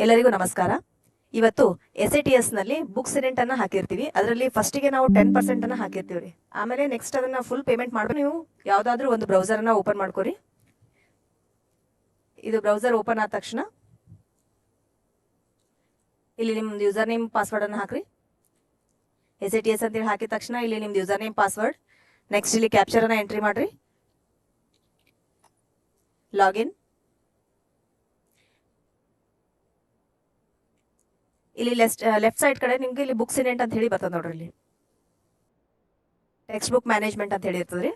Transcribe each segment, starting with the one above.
ಎಲ್ಲರಿಗೂ ನಮಸ್ಕಾರ. ಇವತ್ತು SATS ನಲ್ಲಿ ಬುಕ್ ಸಿನೆಂಟ್ ಅನ್ನ ಹಾಕಿರ್ತೀವಿ. ಅದರಲ್ಲಿ ಫಸ್ಟಿಗೆ ನಾವು 10% ಅನ್ನ ಹಾಕಿರ್ತೀವಿ. ಆಮೇಲೆ ನೆಕ್ಸ್ಟ್ ಅದನ್ನ ಫುಲ್ ಪೇಮೆಂಟ್ ಮಾಡ್ಬೇಕು. ನೀವು ಯಾವ್ದಾದ್ರೂ ಒಂದು ಬ್ರೌಸರ್ ಅನ್ನ ಓಪನ್ ಮಾಡ್ಕೊರಿ. ಇದು ಬ್ರೌಸರ್ ಓಪನ್ ಆದ ತಕ್ಷಣ ಇಲ್ಲಿ ನಿಮ್ದು ಯೂಸರ್ ನೇಮ್ ಪಾಸ್ವರ್ಡ್ ಅನ್ನ ಹಾಕ್ರಿ. SATS ಅಂತೇಳಿ ಹಾಕಿದ ತಕ್ಷಣ ಇಲ್ಲಿ ನಿಮ್ದು ಯೂಸರ್ ನೇಮ್ ಪಾಸ್ವರ್ಡ್, ನೆಕ್ಸ್ಟ್ ಇಲ್ಲಿ ಕ್ಯಾಪ್ಚರ್ ಅನ್ನ ಎಂಟ್ರಿ ಮಾಡ್ರಿ. ಲಾಗಿನ್. ಇಲ್ಲಿ ಲೆಫ್ಟ್ ಸೈಡ್ ಕಡೆ ನಿಮ್ಗೆ ಇಲ್ಲಿ ಬುಕ್ ಸಿನೆಂಟ್ ಅಂತ ಹೇಳಿ ಬರ್ತದೆ ನೋಡ್ರಿ. ಇಲ್ಲಿ ಟೆಕ್ಸ್ಟ್ ಬುಕ್ ಮ್ಯಾನೇಜ್ಮೆಂಟ್ ಅಂತ ಹೇಳಿ ಇರ್ತದ್ರಿ.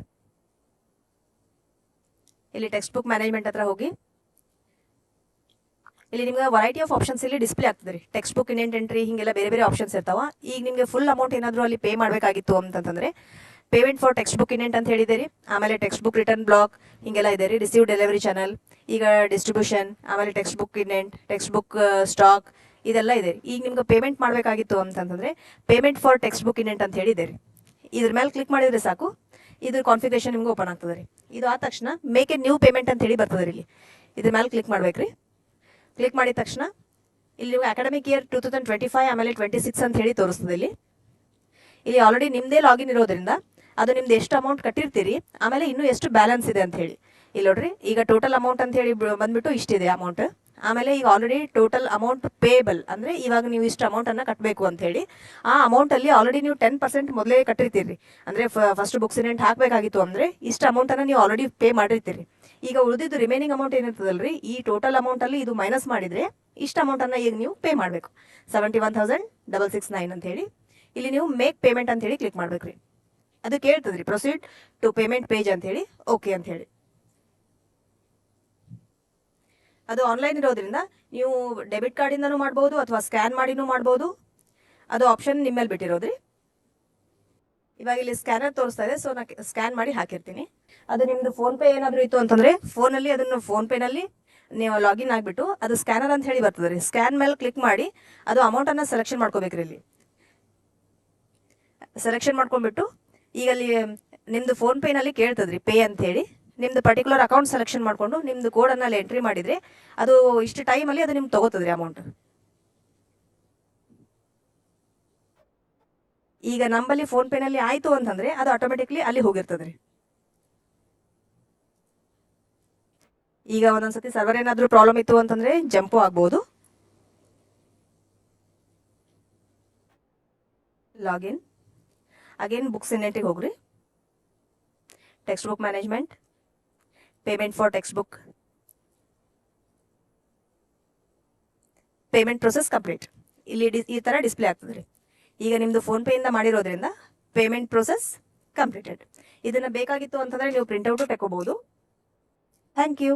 ಇಲ್ಲಿ ಟೆಕ್ಸ್ಟ್ ಬುಕ್ ಮ್ಯಾನೇಜ್ಮೆಂಟ್ ಹತ್ರ ಹೋಗಿ ಇಲ್ಲಿ ನಿಮ್ಗೆ ವರೈಟಿ ಆಫ್ ಆಪ್ಷನ್ಸ್ ಇಲ್ಲಿ ಡಿಸ್ಪ್ಲೇ ಆಗ್ತದೆ. ಟೆಕ್ಸ್ಟ್ ಬುಕ್ ಇಂಡೆಂಟ್ ಎಂಟ್ರಿ ಹಿಂಗೆಲ್ಲ ಬೇರೆ ಬೇರೆ ಆಪ್ಷನ್ಸ್ ಇರ್ತಾವ. ಈಗ ನಿಮಗೆ ಫುಲ್ ಅಮೌಂಟ್ ಏನಾದರೂ ಅಲ್ಲಿ ಪೇ ಮಾಡಬೇಕಾಗಿತ್ತು ಅಂತಂದ್ರೆ payment for text book indent ಅಂತ ಹೇಳಿದಿರಿ. ಆಮೇಲೆ ಟೆಕ್ಸ್ಟ್ ಬುಕ್ ರಿಟರ್ನ್ ಬ್ಲಾಕ್ ಹಿಂಗೆಲ್ಲ ಇದೆ ರೀ. ರಿಸೀವ್ ಡೆಲಿವರಿ ಚಾನಲ್, ಈಗ ಡಿಸ್ಟ್ರಿಬ್ಯೂಷನ್, ಆಮೇಲೆ text book indent, text book stock ಇದೆಲ್ಲ ಇದೆ. ಈಗ ನಿಮ್ಗೆ ಪೇಮೆಂಟ್ ಮಾಡಬೇಕಾಗಿತ್ತು ಅಂತಂದ್ರೆ payment for text book indent ಅಂತ ಹೇಳಿದೆ ರೀ. ಇದ್ರ ಮೇಲೆ ಕ್ಲಿಕ್ ಮಾಡಿದ್ರೆ ಸಾಕು, ಇದ್ರ ಕಾನ್ಫಿಗರೇಷನ್ ನಿಮ್ಗೆ ಓಪನ್ ಆಗ್ತದೆ ರೀ. ಇದು ಆದ ತಕ್ಷಣ ಮೇಕ್ ಎ ನ್ಯೂ ಪೇಮೆಂಟ್ ಅಂತ ಹೇಳಿ ಬರ್ತದೆ ರೀ. ಇಲ್ಲಿ ಇದ್ರ ಮೇಲೆ ಕ್ಲಿಕ್ ಮಾಡ್ಬೇಕ್ರಿ. ಕ್ಲಿಕ್ ಮಾಡಿದ ತಕ್ಷಣ ಇಲ್ಲಿ ನೀವು ಅಕಾಡೆಮಿಕ್ ಇಯರ್ 2025 ಆಮೇಲೆ 26 ಅಂತ ಹೇಳಿ ತೋರಿಸ್ತದೆ. ಇಲ್ಲಿ ಆಲ್ರೆಡಿ ನಿಮ್ದೇ ಲಾಗಿನ್ ಇರೋದ್ರಿಂದ ಅದು ನಿಮ್ದು ಎಷ್ಟು ಅಮೌಂಟ್ ಕಟ್ಟಿರ್ತೀರಿ, ಆಮೇಲೆ ಇನ್ನೂ ಎಷ್ಟು ಬ್ಯಾಲೆನ್ಸ್ ಇದೆ ಅಂತ ಹೇಳಿ ಇಲ್ಲಿ ನೋಡ್ರಿ. ಈಗ ಟೋಟಲ್ ಅಮೌಂಟ್ ಅಂತ ಹೇಳಿ ಬಂದ್ಬಿಟ್ಟು ಇಷ್ಟಿದೆ ಅಮೌಂಟ್. ಆಮೇಲೆ ಈಗ ಆಲ್ರೆಡಿ ಟೋಟಲ್ ಅಮೌಂಟ್ ಪೇಬಲ್ ಅಂದ್ರೆ ಇವಾಗ ನೀವು ಇಷ್ಟು ಅಮೌಂಟ್ ಅನ್ನ ಕಟ್ಟಬೇಕು ಅಂತ ಹೇಳಿ ಆ ಅಮೌಂಟ್ ಅಲ್ಲಿ ಆಲ್ರೆಡಿ ನೀವು 10% ಮೊದಲೇ ಕಟ್ಟಿರ್ತೀರಿ. ಅಂದ್ರೆ ಫಸ್ಟ್ ಬುಕ್ ಸಿನೆಂಟ್ ಹಾಕಬೇಕಾಗಿತ್ತು ಅಂದ್ರೆ ಇಷ್ಟು ಅಮೌಂಟ್ ಅನ್ನ ನೀವು ಆಲ್ರೆಡಿ ಪೇ ಮಾಡಿರ್ತೀರಿ. ಈಗ ಉಳಿದಿದ್ದು ರಿಮೈನಿಂಗ್ ಅಮೌಂಟ್ ಏನಿರ್ತದಲ್ರಿ, ಈ ಟೋಟಲ್ ಅಮೌಂಟ್ ಅಲ್ಲಿ ಇದು ಮೈನಸ್ ಮಾಡಿದ್ರೆ ಇಷ್ಟು ಅಮೌಂಟ್ ಅನ್ನ ಈಗ ನೀವು ಪೇ ಮಾಡಬೇಕು. 71,669 ಅಂತ ಹೇಳಿ ಇಲ್ಲಿ ನೀವು ಮೇಕ್ ಪೇಮೆಂಟ್ ಅಂತ ಹೇಳಿ ಕ್ಲಿಕ್ ಮಾಡ್ಬೇಕ್ರಿ. ಅದು ಕೇಳ್ತದ್ರಿ ಪ್ರೊಸೀಡ್ ಟು ಪೇಮೆಂಟ್ ಪೇಜ್ ಅಂತ ಹೇಳಿ ಓಕೆ ಅಂತ ಹೇಳಿ. ಅದು ಆನ್ಲೈನ್ ಇರೋದ್ರಿಂದ ನೀವು ಡೆಬಿಟ್ ಕಾರ್ಡಿಂದನೂ ಮಾಡ್ಬೋದು ಅಥವಾ ಸ್ಕ್ಯಾನ್ ಮಾಡಿನೂ ಮಾಡ್ಬೋದು. ಅದು ಆಪ್ಷನ್ ನಿಮ್ಮ ಮೇಲೆ ಬಿಟ್ಟಿರೋದ್ರಿ. ಇವಾಗ ಇಲ್ಲಿ ಸ್ಕ್ಯಾನರ್ ತೋರಿಸ್ತಾ ಇದೆ, ಸೊ ನಾ ಸ್ಕ್ಯಾನ್ ಮಾಡಿ ಹಾಕಿರ್ತೀನಿ. ಅದು ನಿಮ್ದು ಫೋನ್ ಪೇ ಏನಾದರೂ ಇತ್ತು ಅಂತಂದ್ರೆ ಫೋನಲ್ಲಿ ಅದನ್ನು ಫೋನ್ ಪೇನಲ್ಲಿ ನೀವು ಲಾಗಿನ್ ಆಗಿಬಿಟ್ಟು ಅದು ಸ್ಕ್ಯಾನರ್ ಅಂತ ಹೇಳಿ ಬರ್ತದೆ ರೀ. ಸ್ಕ್ಯಾನ್ ಮೇಲೆ ಕ್ಲಿಕ್ ಮಾಡಿ ಅದು ಅಮೌಂಟ್ ಅನ್ನ ಸೆಲೆಕ್ಷನ್ ಮಾಡ್ಕೋಬೇಕ್ರಿ. ಇಲ್ಲಿ ಸೆಲೆಕ್ಷನ್ ಮಾಡ್ಕೊಂಡ್ಬಿಟ್ಟು ಈಗ ಅಲ್ಲಿ ನಿಮ್ದು ಫೋನ್ ಪೇನಲ್ಲಿ ಕೇಳ್ತದ್ರಿ ಪೇ ಅಂತ ಹೇಳಿ. ನಿಮ್ದು ಪರ್ಟಿಕ್ಯುಲರ್ ಅಕೌಂಟ್ ಸೆಲೆಕ್ಷನ್ ಮಾಡ್ಕೊಂಡು ನಿಮ್ದು ಕೋಡ್ ಅನ್ನ ಅಲ್ಲಿ ಎಂಟ್ರಿ ಮಾಡಿದ್ರೆ ಅದು ಇಷ್ಟು ಟೈಮಲ್ಲಿ ಅದು ನಿಮ್ಗೆ ತಗೋತದ್ರಿ ಅಮೌಂಟ್. ಈಗ ನಂಬಲ್ಲಿ ಫೋನ್ ಪೇನಲ್ಲಿ ಆಯ್ತು ಅಂತಂದ್ರೆ ಅದು ಆಟೋಮೆಟಿಕ್ಲಿ ಅಲ್ಲಿ ಹೋಗಿರ್ತದ್ರಿ. ಈಗ ಒಂದೊಂದ್ಸತಿ ಸರ್ವರ್ ಏನಾದ್ರೂ ಪ್ರಾಬ್ಲಮ್ ಇತ್ತು ಅಂತಂದ್ರೆ ಜಂಪು ಆಗ್ಬಹುದು. ಲಾಗಿನ್ ಅಗೇನ್ ಬುಕ್ ಸಿನೆಂಟಿಗೆ ಹೋಗ್ರಿ. Text book management, payment for text book, payment process complete ಇಲ್ಲಿ ಈ ತರ ಡಿಸ್ಪ್ಲೇ ಆಗ್ತದೆ. ಈಗ ನಿಮ್ದು ಫೋನ್ ಪೇ ಇಂದ ಮಾಡಿರೋದ್ರಿಂದ ಪೇಮೆಂಟ್ ಪ್ರೊಸೆಸ್ ಕಂಪ್ಲೀಟೆಡ್. ಇದನ್ನ ಬೇಕಾಗಿತ್ತು ಅಂತಂದ್ರೆ ನೀವು ಪ್ರಿಂಟ್ ಔಟ್ ತಗೋಬಹುದು. Thank you.